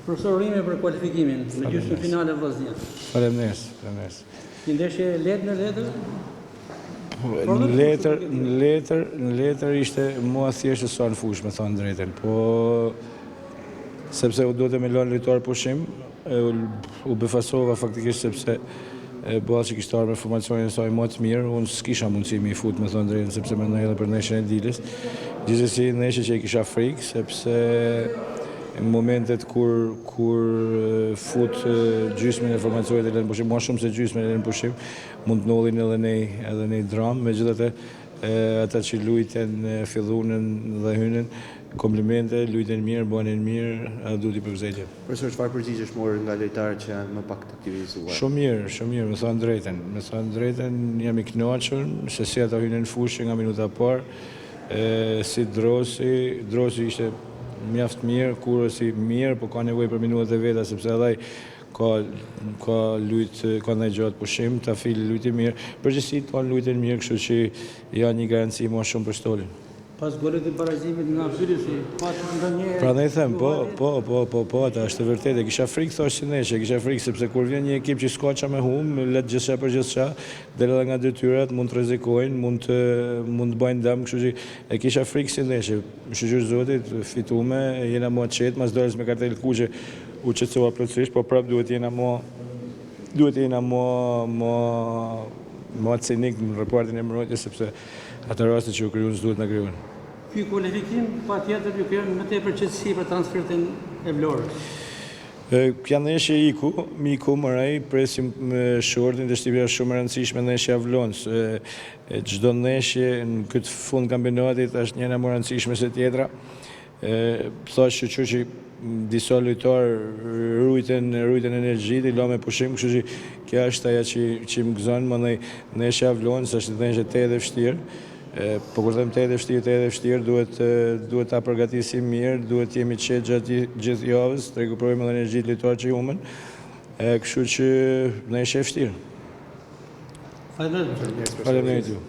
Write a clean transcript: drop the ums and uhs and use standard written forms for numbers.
Profesor Rime për kualifikimin në gjysmën finale vllaznia. Faleminderit. Një ndeshje lehtë në Në letër ishte mua thjesht sa në fushë, me thonë drejten, po sepse u duhet me lënë lojtar pushim, u befasova faktikisht sepse bëha që kishte ardhur me formacionin e saj më të mirë, unë s'kisha mundësi me i fut, me thonë drejtën, sepse mendoj edhe për ndeshjen e Diles. Gjithsesi ndeshje që e kisha frikë, sepse në momentet kur fut gjysmën e formacionit e lënë pushim, më shumë se gjysmën e lënë pushim, mund të nollin edhe një dramë, megjithatë ata që luajten fillunën dhe hynën, komplimente, luajten mirë, bënin mirë, a duhet i përgëzejtje. Profesor, çfarë përgjigjesh morë nga lojtarët që janë më pak të aktivizuar? Shumë mirë, me thonë drejten, jam i kënaqur se si ata hynën në fushë nga minuta parë, si Drosi ishte mjaft mirë, Kurosi mirë, po ka nevojë për minutat e veta sepse edhe ai ka ndaj gjatë pushim, Tafili luajti mirë, përgjithësi tonë luajtin mirë, kështu që janë një garanci më shumë për stolin. Pas golit e barazimit nga Filipi, patë ndonjëherë. Prandaj them, po, ata është e vërtetë, kisha frikë thosh si ndeshje, kisha frikë sepse kur vjen një ekip që s'ka çfarë me humbë, let gjithçka për gjithçka, del edhe nga detyrat, mund të rrezikojnë, mund të bëjnë dëm, kështu që e kisha frikë si ndeshje. Shëgjur Zotit, fitume, jena më qetë, mas dorës me kartelit kuqe u qetësova plotësisht, po prap duhet jena më cinik në raportin e mbrojtjes sepse atë raste që u krijuan s'duhet na krijuan. Ky kualifikim patjetër ju krijon më tepër qetësi për transfertin e Vlorës. Kjo ndeshje miku mërej, presim shortin dhe shtipja shumë e rëndësishme ndeshja Vlonës. Çdo ndeshje në këtë fund kampionatit është njëra më rëndësishme se tjetra. Thash që disa lojtarë rujten energji, i la me pushim, kështu që kjo është ajo që më gëzon, mandej ndeshja Vlonës është ndeshje të edhe vështirë. Po kur them të edhe vështirë, duhet ta përgatisim mirë, duhet jemi të qetë gjatë gjithë javës, të rekuperojmë edhe energjitë lojtarë që humën, kështu që ndeshje e vështirë. Faleminderit. Faleminderit ju.